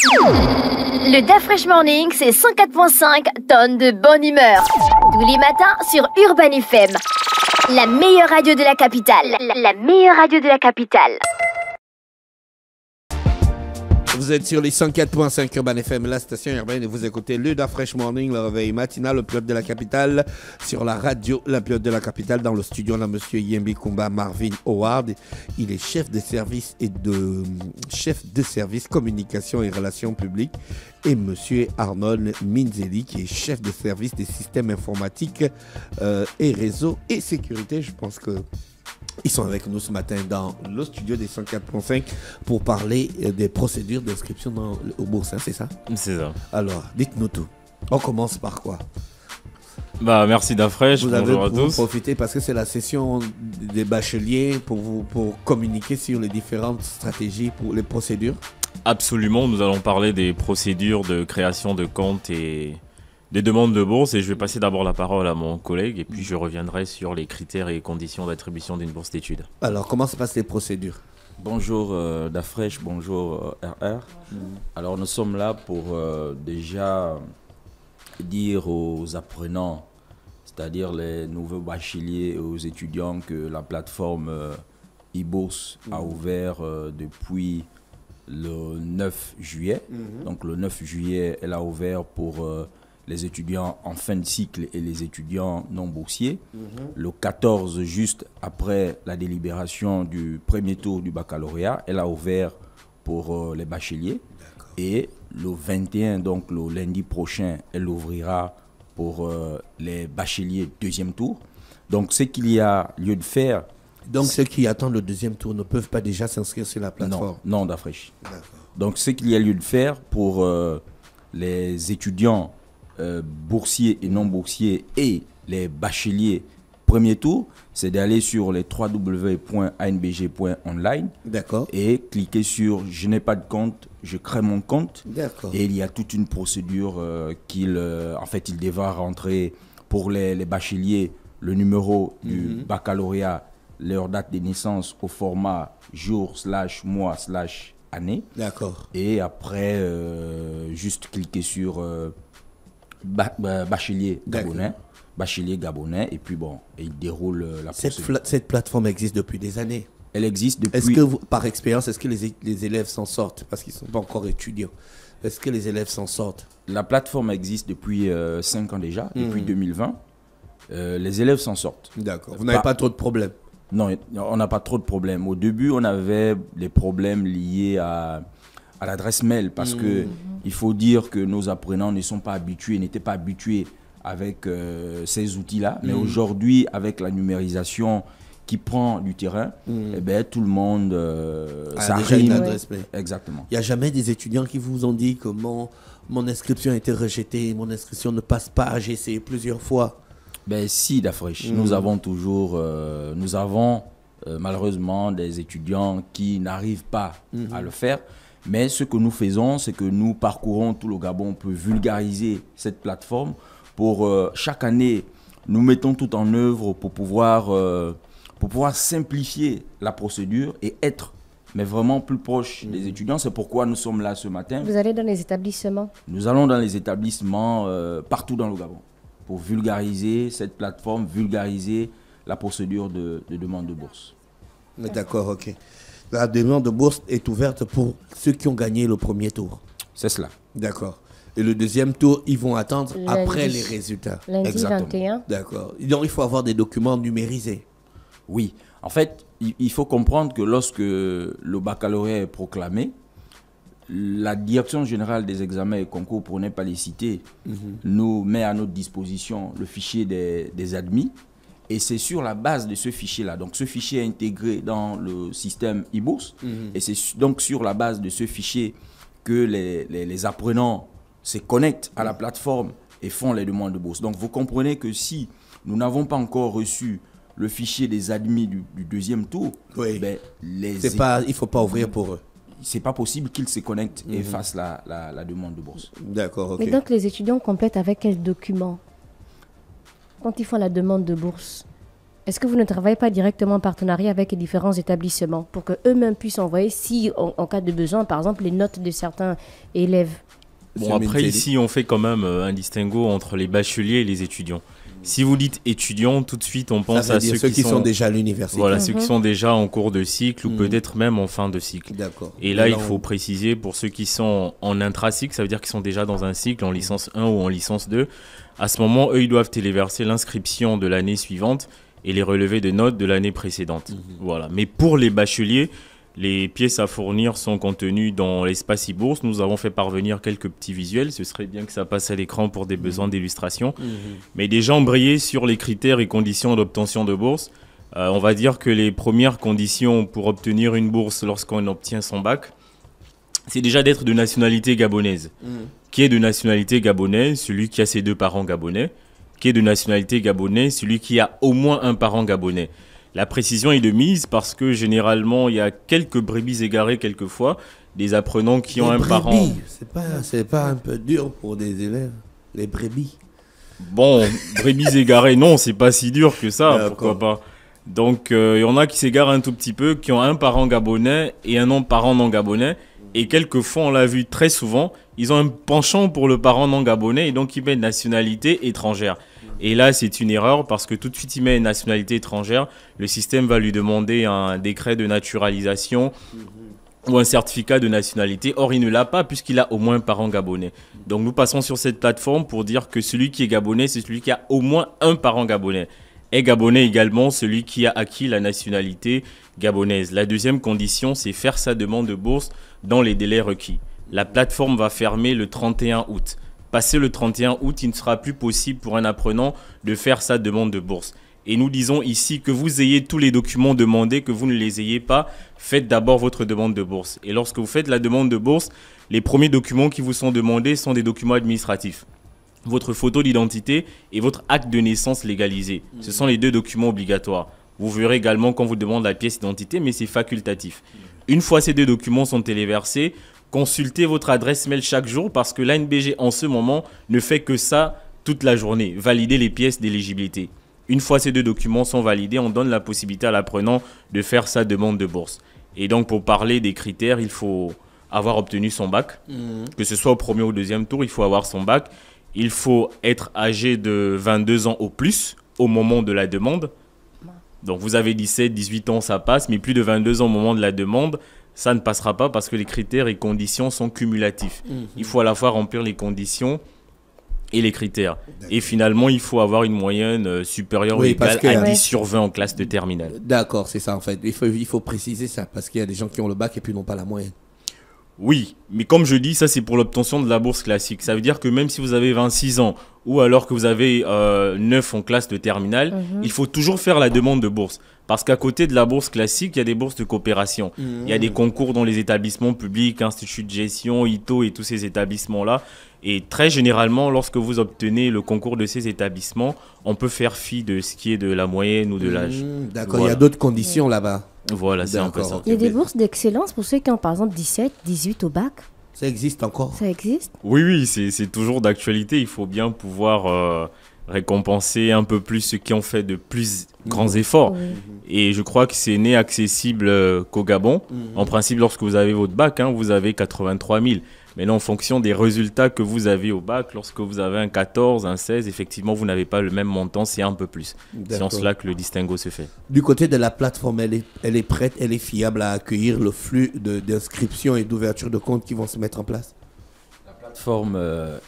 Le DAF Fresh Morning, c'est 104.5 tonnes de bonne humeur. Tous les matins sur Urban FM. La meilleure radio de la capitale. La meilleure radio de la capitale. Vous êtes sur les 104.5 Urban FM, la station urbaine, et vous écoutez le DAF Fresh Morning, le réveil matinal, le pilote de la capitale, sur la radio, la pilote de la capitale. Dans le studio, on a monsieur Yembi Kumba Marvin Howard. Il est chef de service communication et relations publiques. Et monsieur Arnold Minzeli, qui est chef de service des systèmes informatiques et réseaux et sécurité. Je pense que ils sont avec nous ce matin dans le studio des 104.5 pour parler des procédures d'inscription au bourse, hein, c'est ça? C'est ça. Alors, dites-nous tout. On commence par quoi? Merci d'Afresh, bonjour à tous. Vous profitez parce que c'est la session des bacheliers pour communiquer sur les différentes stratégies pour les procédures? Absolument, nous allons parler des procédures de création de comptes et des demandes de bourse, et je vais passer d'abord la parole à mon collègue et puis je reviendrai sur les critères et conditions d'attribution d'une bourse d'études. Alors, comment se passent les procédures? Bonjour Dafresh, bonjour RR. Alors nous sommes là pour déjà dire aux apprenants, c'est-à-dire les nouveaux bacheliers et aux étudiants, que la plateforme e-bourse a ouvert depuis le 9 juillet. Donc le 9 juillet, elle a ouvert pour les étudiants en fin de cycle et les étudiants non boursiers. Le 14, juste après la délibération du premier tour du baccalauréat, elle a ouvert pour les bacheliers. Et le 21, donc le lundi prochain, elle ouvrira pour les bacheliers deuxième tour. Donc ce qu'il y a lieu de faire... Donc ceux qui attendent le deuxième tour ne peuvent pas déjà s'inscrire sur la plateforme? Non, Dafresh. Donc ce qu'il y a lieu de faire pour les étudiants boursiers et non boursiers et les bacheliers premier tour, c'est d'aller sur les www.anbg.online. D'accord. Et cliquer sur « Je n'ai pas de compte, je crée mon compte ». D'accord. Et il y a toute une procédure qu'il devra rentrer pour les bacheliers, le numéro du baccalauréat, leur date de naissance au format jour/mois/année. D'accord. Et après, juste cliquer sur bachelier gabonais, et puis bon, et il déroule la procédure. Cette plateforme existe depuis des années. Elle existe depuis... Est-ce que par expérience, est-ce que les élèves s'en sortent parce qu'ils ne sont pas encore étudiants? Est-ce que les élèves s'en sortent? La plateforme existe depuis 5 ans déjà, depuis 2020. Les élèves s'en sortent. D'accord. Vous n'avez pas trop de problèmes? Non, on n'a pas trop de problèmes. Au début, on avait des problèmes liés à l'adresse mail, parce que il faut dire que nos apprenants n'étaient pas habitués avec ces outils-là. Mais aujourd'hui, avec la numérisation qui prend du terrain, eh ben, tout le monde a déjà une adresse mail. Exactement. Il n'y a jamais des étudiants qui vous ont dit que mon inscription a été rejetée, mon inscription ne passe pas, j'ai essayé plusieurs fois? Ben si, Dafresh, nous avons toujours, malheureusement des étudiants qui n'arrivent pas à le faire. Mais ce que nous faisons, c'est que nous parcourons tout le Gabon pour vulgariser cette plateforme. Pour chaque année, nous mettons tout en œuvre pour pouvoir simplifier la procédure et être vraiment plus proche des étudiants. C'est pourquoi nous sommes là ce matin. Vous allez dans les établissements? Nous allons dans les établissements partout dans le Gabon pour vulgariser cette plateforme, vulgariser la procédure de demande de bourse. D'accord, ok. La demande de bourse est ouverte pour ceux qui ont gagné le premier tour. C'est cela. D'accord. Et le deuxième tour, ils vont attendre après les résultats. Lundi Exactement. 21. D'accord. Donc, il faut avoir des documents numérisés. Oui. En fait, il faut comprendre que lorsque le baccalauréat est proclamé, la Direction générale des examens et concours, pour ne pas les citer, nous met à notre disposition le fichier des admis. Et c'est sur la base de ce fichier-là. Donc, ce fichier est intégré dans le système e-bourse. Et c'est donc sur la base de ce fichier que les apprenants se connectent à la plateforme et font les demandes de bourse. Donc, vous comprenez que si nous n'avons pas encore reçu le fichier des admis du deuxième tour, oui. Ben, il ne faut pas ouvrir pour eux. C'est pas possible qu'ils se connectent et fassent la demande de bourse. D'accord, ok. Et donc, les étudiants complètent avec quels documents quand ils font la demande de bourse? Est-ce que vous ne travaillez pas directement en partenariat avec les différents établissements pour qu'eux-mêmes puissent envoyer, si en cas de besoin, par exemple, les notes de certains élèves? Bon, après, ici, on fait quand même un distinguo entre les bacheliers et les étudiants. Si vous dites étudiants, tout de suite, on pense à ceux qui sont déjà à l'université. Voilà, ceux qui sont déjà en cours de cycle ou peut-être même en fin de cycle. D'accord. Et là, il faut préciser pour ceux qui sont en intracycle, ça veut dire qu'ils sont déjà dans un cycle, en licence 1 ou en licence 2. À ce moment, eux, ils doivent téléverser l'inscription de l'année suivante et les relevés de notes de l'année précédente. Voilà. Mais pour les bacheliers, les pièces à fournir sont contenues dans l'espace e-bourse. Nous avons fait parvenir quelques petits visuels. Ce serait bien que ça passe à l'écran pour des besoins d'illustration. Mais déjà embrayé sur les critères et conditions d'obtention de bourse. On va dire que les premières conditions pour obtenir une bourse lorsqu'on obtient son bac, c'est déjà d'être de nationalité gabonaise. Qui est de nationalité gabonaise? Celui qui a ses 2 parents gabonais. Qui est de nationalité gabonaise? Celui qui a au moins un parent gabonais. La précision est de mise parce que généralement, il y a quelques brebis égarées quelquefois, des apprenants qui ont un parent... C'est pas un peu dur pour des élèves, les brebis? Bon, brebis égarées, non, c'est pas si dur que ça, pourquoi pas. Donc, il y en a qui s'égarent un tout petit peu, qui ont un parent gabonais et un parent non gabonais. Et quelquefois, on l'a vu très souvent, ils ont un penchant pour le parent non gabonais et donc ils mettent nationalité étrangère. Et là, c'est une erreur parce que tout de suite, il met une nationalité étrangère. Le système va lui demander un décret de naturalisation ou un certificat de nationalité. Or, il ne l'a pas puisqu'il a au moins un parent gabonais. Donc, nous passons sur cette plateforme pour dire que celui qui est gabonais, c'est celui qui a au moins un parent gabonais. Est gabonais également celui qui a acquis la nationalité gabonaise. La deuxième condition, c'est faire sa demande de bourse dans les délais requis. La plateforme va fermer le 31 août. Passé le 31 août, il ne sera plus possible pour un apprenant de faire sa demande de bourse. Et nous disons ici que vous ayez tous les documents demandés, que vous ne les ayez pas, faites d'abord votre demande de bourse. Et lorsque vous faites la demande de bourse, les premiers documents qui vous sont demandés sont des documents administratifs. Votre photo d'identité et votre acte de naissance légalisé. Ce sont les 2 documents obligatoires. Vous verrez également quand vous demandez la pièce d'identité, mais c'est facultatif. Une fois ces 2 documents sont téléversés, consultez votre adresse mail chaque jour parce que l'ANBG en ce moment ne fait que ça toute la journée, valider les pièces d'éligibilité. Une fois ces 2 documents sont validés, on donne la possibilité à l'apprenant de faire sa demande de bourse. Et donc pour parler des critères, il faut avoir obtenu son bac, que ce soit au premier ou au deuxième tour, il faut avoir son bac. Il faut être âgé de 22 ans au plus au moment de la demande. Donc vous avez 17, 18 ans, ça passe, mais plus de 22 ans au moment de la demande, ça ne passera pas parce que les critères et conditions sont cumulatifs. Il faut à la fois remplir les conditions et les critères. Et finalement, il faut avoir une moyenne supérieure ou égale à 10 sur 20 en classe de terminale. D'accord, c'est ça en fait. Il faut préciser ça parce qu'il y a des gens qui ont le bac et puis n'ont pas la moyenne. Oui, mais comme je dis, ça c'est pour l'obtention de la bourse classique. Ça veut dire que même si vous avez 26 ans ou alors que vous avez 9 en classe de terminale, il faut toujours faire la demande de bourse. Parce qu'à côté de la bourse classique, il y a des bourses de coopération. Il y a des concours dans les établissements publics, instituts de gestion, ITO et tous ces établissements-là. Et très généralement, lorsque vous obtenez le concours de ces établissements, on peut faire fi de ce qui est de la moyenne ou de l'âge. D'accord, voilà. Il y a d'autres conditions là-bas. Voilà, c'est un peu ça. Il y a des bourses d'excellence pour ceux qui ont par exemple 17, 18 au bac. Ça existe encore? Ça existe? Oui, c'est toujours d'actualité. Il faut bien pouvoir récompenser un peu plus ceux qui ont fait de plus grands efforts. Et je crois que c'est né accessible qu'au Gabon. En principe, lorsque vous avez votre bac, vous avez 83 000. Maintenant, en fonction des résultats que vous avez au bac, lorsque vous avez un 14, un 16, effectivement, vous n'avez pas le même montant, c'est un peu plus. C'est en cela que le distinguo se fait. Du côté de la plateforme, elle est prête, elle est fiable à accueillir le flux d'inscriptions et d'ouverture de comptes qui vont se mettre en place? La plateforme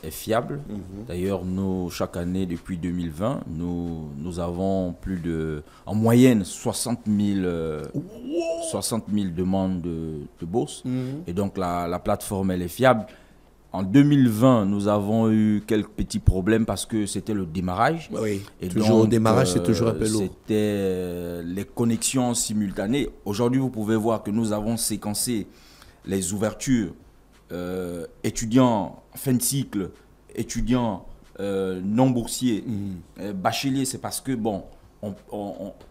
est fiable. D'ailleurs, nous, chaque année, depuis 2020, nous avons en moyenne 60 000 demandes de bourse. Et donc, la plateforme, elle est fiable. En 2020, nous avons eu quelques petits problèmes parce que c'était le démarrage. Oui, et toujours donc, au démarrage, c'est toujours un peu lourd. C'était les connexions simultanées. Aujourd'hui, vous pouvez voir que nous avons séquencé les ouvertures étudiants fin de cycle, étudiants non boursiers, bacheliers, c'est parce que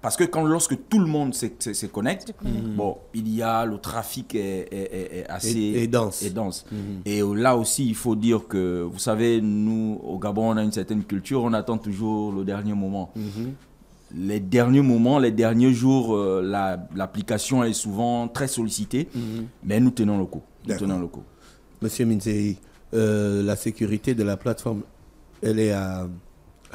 parce que lorsque tout le monde se connecte, il y a le trafic est assez dense. Et là aussi, il faut dire que, vous savez, nous, au Gabon, on a une certaine culture, on attend toujours le dernier moment. les derniers moments, les derniers jours, l'application est souvent très sollicitée, mais nous tenons le coup. Monsieur Minzeli, la sécurité de la plateforme, elle est à...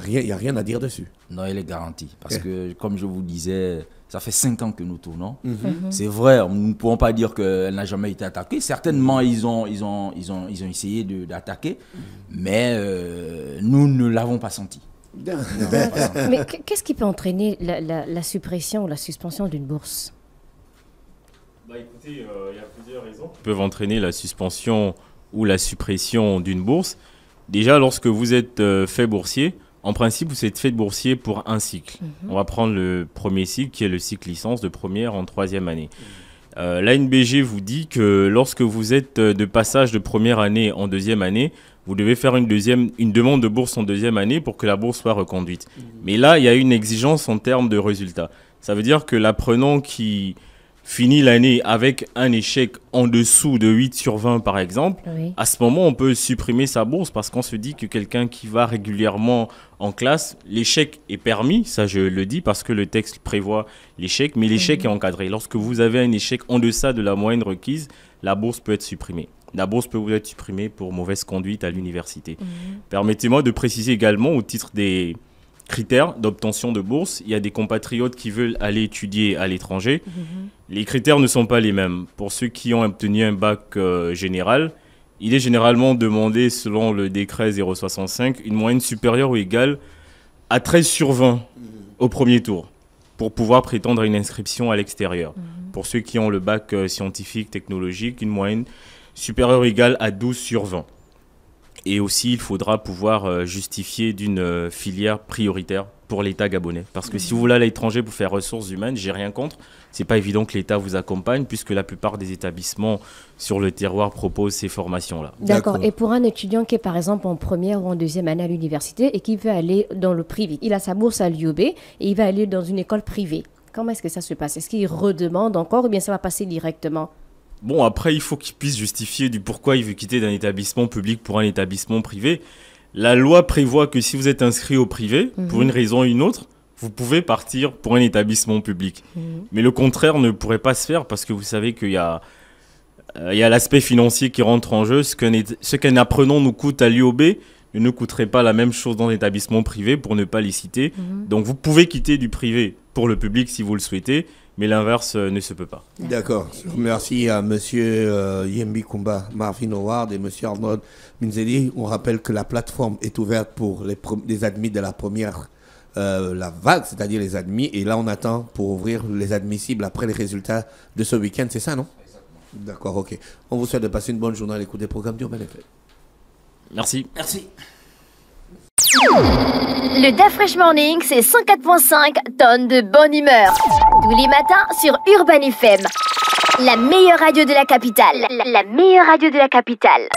Il n'y a rien à dire dessus. Non, elle est garantie. Parce que, comme je vous disais, ça fait 5 ans que nous tournons. C'est vrai, nous ne pouvons pas dire qu'elle n'a jamais été attaquée. Certainement, ils ont essayé d'attaquer, mais nous ne l'avons pas senti. Mais qu'est-ce qui peut entraîner la suppression ou la suspension d'une bourse? Écoutez, il y a plusieurs raisons qui peuvent entraîner la suspension ou la suppression d'une bourse. Déjà, lorsque vous êtes fait boursier, en principe, vous êtes fait boursier pour un cycle. On va prendre le premier cycle, qui est le cycle licence de première en 3e année. L'ANBG vous dit que lorsque vous êtes de passage de première année en 2e année, vous devez faire une demande de bourse en 2e année pour que la bourse soit reconduite. Mais là, il y a une exigence en termes de résultats. Ça veut dire que l'apprenant qui finit l'année avec un échec en dessous de 8 sur 20 par exemple, à ce moment on peut supprimer sa bourse parce qu'on se dit que quelqu'un qui va régulièrement en classe, l'échec est permis, ça je le dis parce que le texte prévoit l'échec, mais l'échec est encadré. Lorsque vous avez un échec en deçà de la moyenne requise, la bourse peut être supprimée. La bourse peut vous être supprimée pour mauvaise conduite à l'université. Permettez-moi de préciser également au titre des critères d'obtention de bourse, il y a des compatriotes qui veulent aller étudier à l'étranger. Les critères ne sont pas les mêmes. Pour ceux qui ont obtenu un bac général, il est généralement demandé, selon le décret 065, une moyenne supérieure ou égale à 13 sur 20 au premier tour pour pouvoir prétendre à une inscription à l'extérieur. Pour ceux qui ont le bac scientifique, technologique, une moyenne supérieure ou égale à 12 sur 20. Et aussi, il faudra pouvoir justifier d'une filière prioritaire pour l'État gabonais. Parce que si vous voulez aller à l'étranger pour faire ressources humaines, j'ai rien contre. C'est pas évident que l'État vous accompagne puisque la plupart des établissements sur le terroir proposent ces formations-là. D'accord. Et pour un étudiant qui est par exemple en première ou en 2e année à l'université et qui veut aller dans le privé, il a sa bourse à l'UOB et il va aller dans une école privée. Comment est-ce que ça se passe? Est-ce qu'il redemande encore ou bien ça va passer directement? Bon, après, il faut qu'il puisse justifier du pourquoi il veut quitter d'un établissement public pour un établissement privé. La loi prévoit que si vous êtes inscrit au privé, pour une raison ou une autre, vous pouvez partir pour un établissement public. Mais le contraire ne pourrait pas se faire parce que vous savez qu'il y a l'aspect financier qui rentre en jeu. Ce qu'un apprenant nous coûte à l'UOB ne nous coûterait pas la même chose dans l'établissement privé pour ne pas les citer. Donc vous pouvez quitter du privé pour le public si vous le souhaitez. Mais l'inverse ne se peut pas. D'accord. Merci à monsieur Yembi Kumba, Marvin Howard et monsieur Arnold Minzeli. On rappelle que la plateforme est ouverte pour les admis de la première la vague, c'est-à-dire les admis. Et là, on attend pour ouvrir les admissibles après les résultats de ce week-end. C'est ça, non? D'accord, ok. On vous souhaite de passer une bonne journée à l'écoute des programmes d'Urban FM. Merci. Merci. Le DAF Fresh Morning, c'est 104.5 tonnes de bonne humeur. Tous les matins sur Urban FM. La meilleure radio de la capitale. La meilleure radio de la capitale.